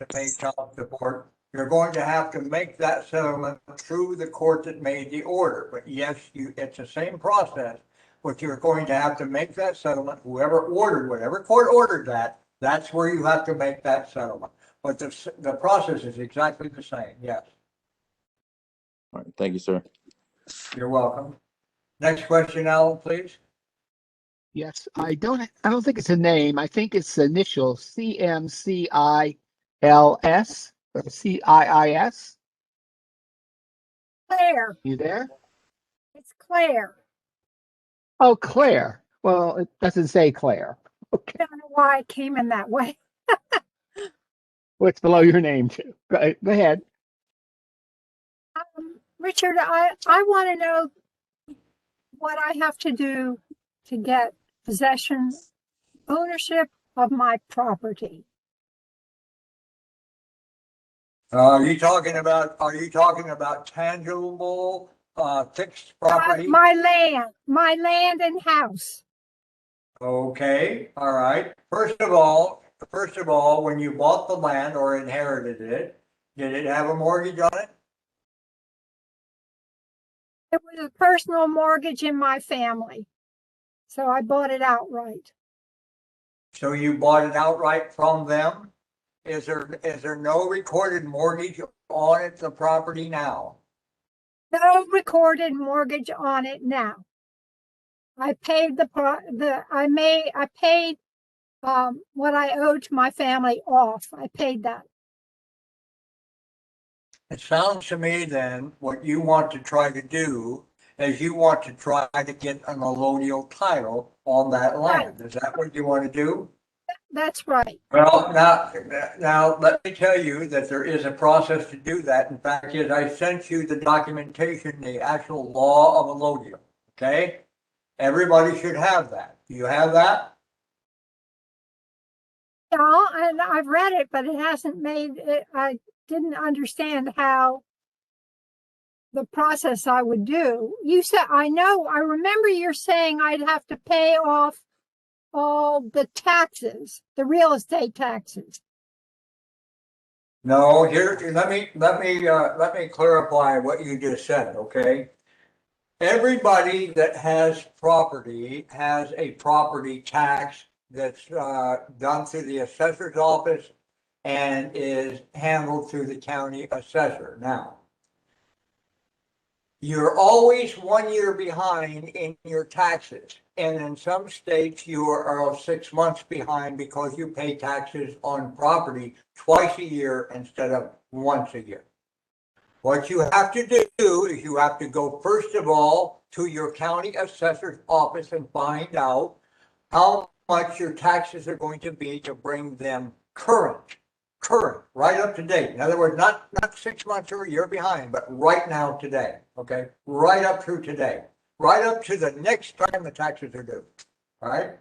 to pay child support, you're going to have to make that settlement through the court that made the order. But yes, it's the same process, but you're going to have to make that settlement, whoever ordered, whatever court ordered that, that's where you have to make that settlement. But the process is exactly the same, yes. All right, thank you, sir. You're welcome. Next question, Alan, please. Yes, I don't think it's a name. I think it's the initial CMCILS or CIIS. Claire, You there? it's Claire. Oh, Claire. Well, it doesn't say Claire. Okay. I don't know why it came in that way. What's below your name too? Go ahead. Richard, I want to know what I have to do to get possession, ownership of my property. Are you talking about tangible, fixed property? My land and house. Okay, all right. First of all, when you bought the land or inherited it, did it have a mortgage on it? It was a personal mortgage in my family, so I bought it outright. So you bought it outright from them? Is there no recorded mortgage on it, the property now? No recorded mortgage on it now. I paid I paid what I owed to my family off. I paid that. It sounds to me then what you want to try to do is you want to try to get an allodial title on that land. Is that what you want to do? That's right. Well, now let me tell you that there is a process to do that. In fact, I sent you the documentation, the actual law of allodial. Okay, everybody should have that. Do you have that? Yeah, and I've read it, but it hasn't made it. I didn't understand how the process I would do. You said, I remember you're saying I'd have to pay off all the taxes, the real estate taxes. No, here, let me clarify what you just said, okay? Everybody that has property has a property tax that's done through the assessor's office and is handled through the county assessor. Now, you're always 1 year behind in your taxes. And in some states, you are 6 months behind because you pay taxes on property twice a year instead of once a year. What you have to do is you have to go, first of all, to your county assessor's office and find out how much your taxes are going to be to bring them current, right up to date. In other words, not 6 months or a year behind, but right now, today, okay? Right up through today, right up to the next time the taxes are due, all right?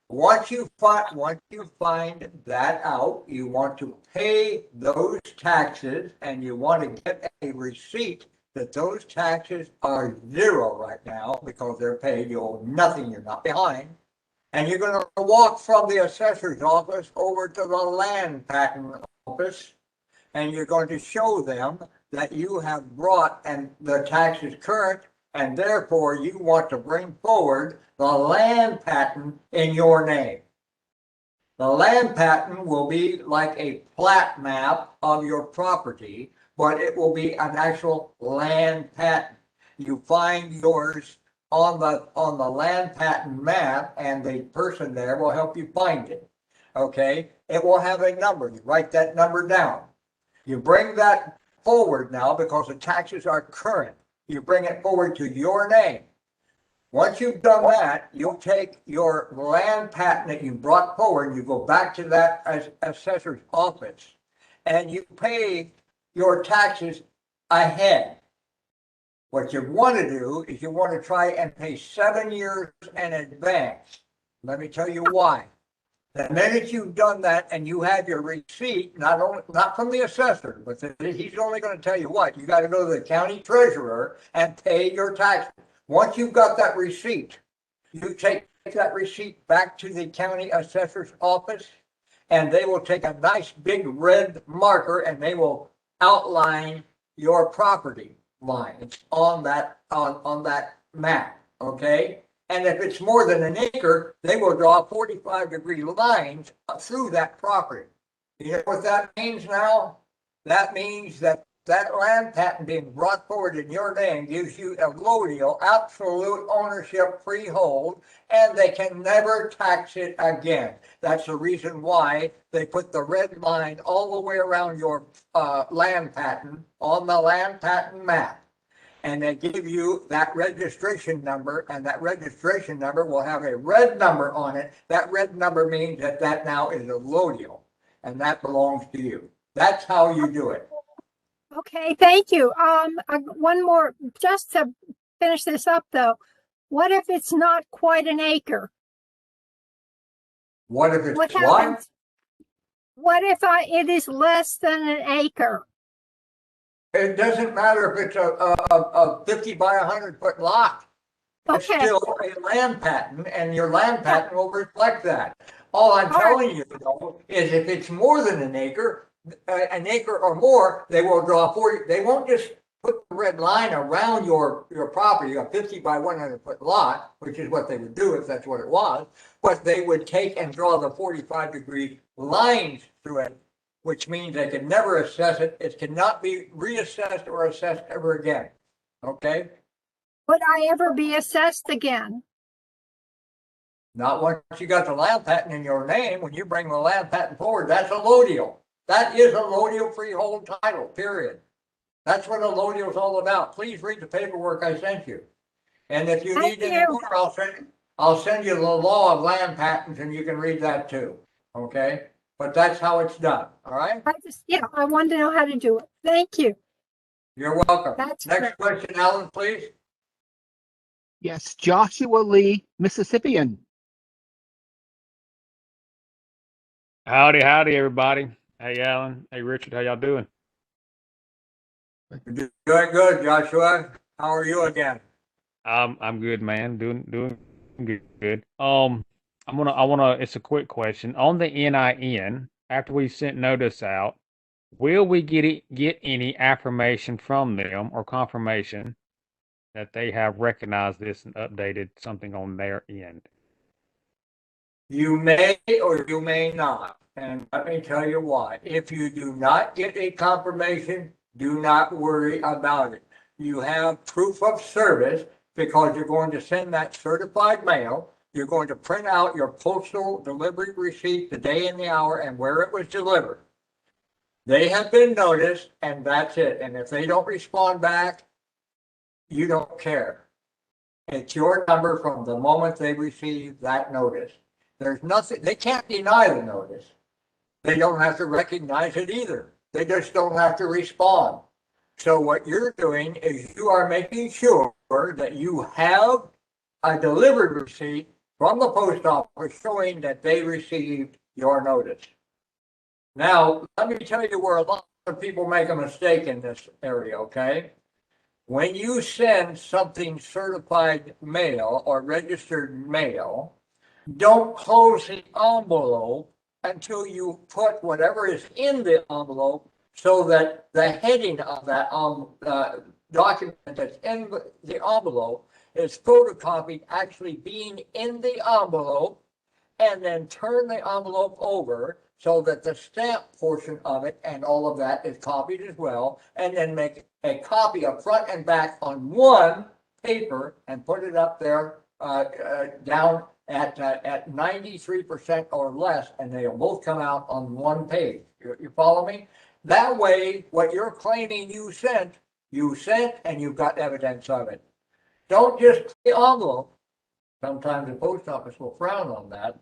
Once you find that out, you want to pay those taxes and you want to get a receipt that those taxes are zero right now because they're paid. You owe nothing, you're not behind. And you're going to walk from the assessor's office over to the land patent office, and you're going to show them that you have brought and the taxes current, and therefore you want to bring forward the land patent in your name. The land patent will be like a plat map of your property, but it will be an actual land patent. You find yours on the land patent map, and the person there will help you find it. Okay, it will have a number. You write that number down. You bring that forward now because the taxes are current. You bring it forward to your name. Once you've done that, you'll take your land patent that you brought forward, you go back to that assessor's office, and you pay your taxes ahead. What you want to do is you want to try and pay 7 years in advance. Let me tell you why. The minute you've done that and you have your receipt, not from the assessor, but he's only going to tell you what, you got to go to the county treasurer and pay your taxes. Once you've got that receipt, you take that receipt back to the county assessor's office and they will take a nice big red marker and they will outline your property lines on that map, okay? And if it's more than an acre, they will draw 45-degree lines through that property. You know what that means now? That means that that land patent being brought forward in your name gives you allodial, absolute ownership freehold, and they can never tax it again. That's the reason why they put the red line all the way around your land patent on the land patent map. And they give you that registration number, and that registration number will have a red number on it. That red number means that that now is allodial, and that belongs to you. That's how you do it. Okay, thank you. One more, just to finish this up though. What if it's not quite an acre? What if it's What what? happens? What if it is less than an acre? It doesn't matter if it's a 50 by 100 foot lot. It's Okay, still a land patent, and your land patent will reflect that. All I'm All right. telling you, though, is if it's more than an acre or more, they will draw 40. They won't just put the red line around your property, a 50 by 100 foot lot, which is what they would do if that's what it was. But they would take and draw the 45-degree lines through it, which means they can never assess it. It cannot be reassessed or assessed ever again. Okay? would I ever be assessed again? Not once you got the land patent in your name. When you bring the land patent forward, that's allodial. That is allodial freehold title, period. That's what allodial is all about. Please read the paperwork I sent you. And if you Thank need any you. more, I'll send you the law of land patents and you can read that too. Okay? But that's how it's done. All right? I wanted to know how to do it. Thank you. You're welcome. That's Next question, Alan, please. Yes, Joshua Lee, Mississippian. Howdy, everybody. Hey, Alan. Hey, Richard. How y'all doing? You're doing good, Joshua. How are you again? I'm good, man. Doing good. It's a quick question. On the NIN, after we sent notice out, will we get any affirmation from them or confirmation that they have recognized this and updated something on their end? You may or you may not. And let me tell you why. If you do not get a confirmation, do not worry about it. You have proof of service because you're going to send that certified mail. You're going to print out your postal delivery receipt, the day and the hour, and where it was delivered. They have been noticed, and that's it. And if they don't respond back, you don't care. It's your number from the moment they receive that notice. There's nothing, they can't deny the notice. They don't have to recognize it either. They just don't have to respond. So what you're doing is you are making sure that you have a delivered receipt from the post office showing that they received your notice. Now, let me tell you where a lot of people make a mistake in this area, okay? When you send something certified mail or registered mail, don't close the envelope until you put whatever is in the envelope so that the heading of that document that's in the envelope is photocopied actually being in the envelope, and then turn the envelope over so that the stamp portion of it and all of that is copied as well, and then make a copy of front and back on one paper and put it up there down at 93% or less, and they'll both come out on one page. You follow me? That way, what you're claiming you sent, and you've got evidence of it. Don't just the envelope. Sometimes the post office will frown on that,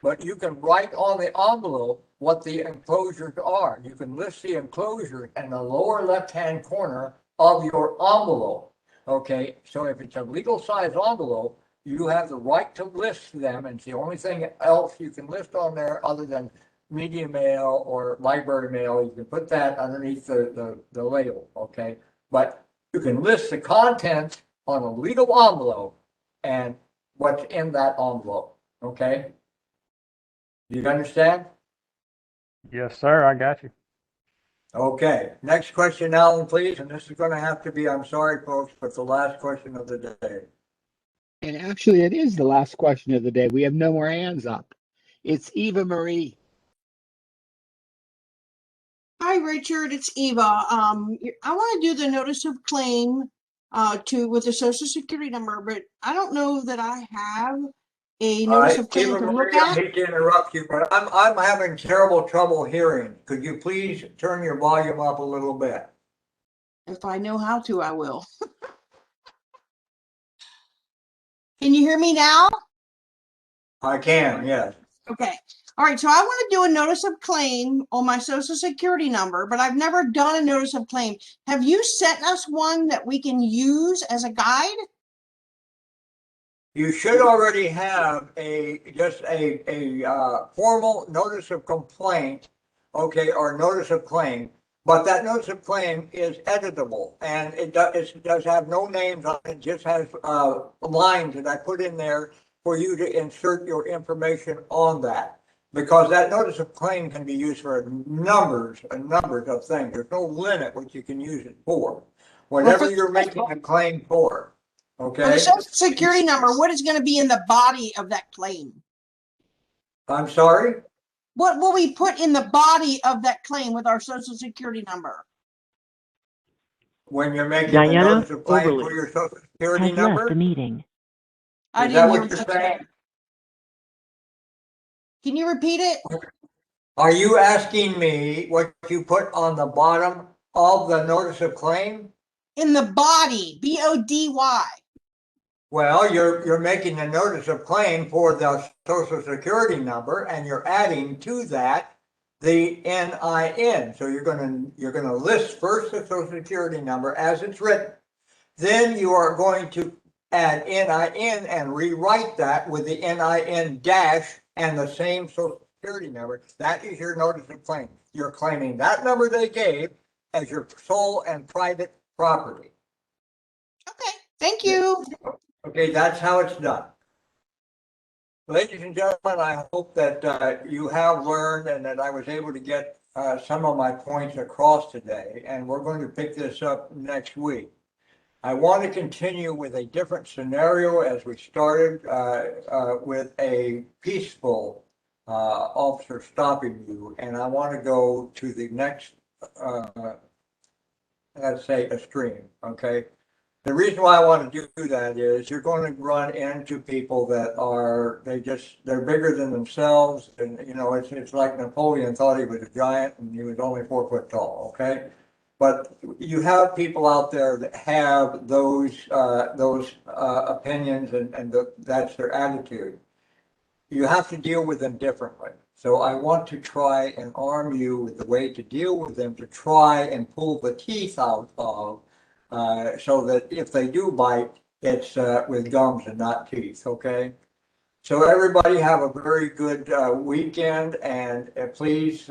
but you can write on the envelope what the enclosures are. You can list the enclosures in the lower left-hand corner of your envelope. Okay, so if it's a legal size envelope, you have the right to list them, and it's the only thing else you can list on there other than media mail or library mail. You can put that underneath the label, okay? But you can list the contents on a legal envelope and what's in that envelope, okay? Do you understand? Yes, sir. I got you. Okay, next question, Alan, please, and this is gonna have to be, I'm sorry, folks, but the last question of the day. And actually, it is the last question of the day. We have no more hands up. It's Eva Marie. Hi, Richard. It's Eva. I want to do the notice of claim with the social security number, but I don't know that I have a All notice right, of claim Eva to Marie, look I at. hate to interrupt you, but I'm having terrible trouble hearing. Could you please turn your volume up a little bit? If I know how to, I will. Can you hear me now? I can, yes. Okay. All right. So I want to do a notice of claim on my social security number, but I've never done a notice of claim. Have you sent us one that we can use as a guide? You should already have just a formal notice of complaint, okay, or notice of claim. But that notice of claim is editable and it does have no names on it, it just has lines that I put in there for you to insert your information on that. Because that notice of claim can be used for numbers and numbers of things. There's no limit what you can use it for. Whatever you're making a claim for, For okay? the social security number, what is going to be in the body of that claim? I'm sorry? What will we put in the body of that claim with our social security number? When you're making the Diana notice of claim Overly for your social security has left the number? meeting. I Is that didn't hear what you're what you saying? said. Can you repeat it? Are you asking me what you put on the bottom of the notice of claim? In the body, B-O-D-Y. Well, you're making the notice of claim for the social security number and you're adding to that the NIN. So you're gonna list first the social security number as it's written. Then you are going to add NIN and rewrite that with the NIN dash and the same social security number. That is your notice of claim. You're claiming that number they gave as your sole and private property. Okay, thank you. Okay, that's how it's done. Ladies and gentlemen, I hope that you have learned and that I was able to get some of my points across today, and we're going to pick this up next week. I want to continue with a different scenario as we started with a peaceful officer stopping you, and I want to go to the next, let's say, extreme, okay? The reason why I want to do that is you're going to run into people that they're bigger than themselves. And, you know, it's like Napoleon thought he was a giant and he was only 4 foot tall. Okay. But you have people out there that have those opinions and that's their attitude. You have to deal with them differently. So I want to try and arm you with the way to deal with them to try and pull the teeth out of so that if they do bite, it's with gums and not teeth, okay? So everybody have a very good weekend and please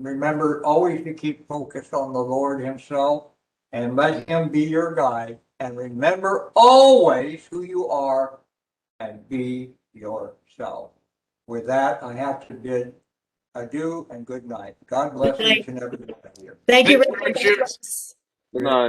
remember always to keep focused on the Lord himself and let him be your guide. And remember always who you are and be yourself. With that, I have to bid adieu and good night. God bless each and every one of you. Thank you. Good night.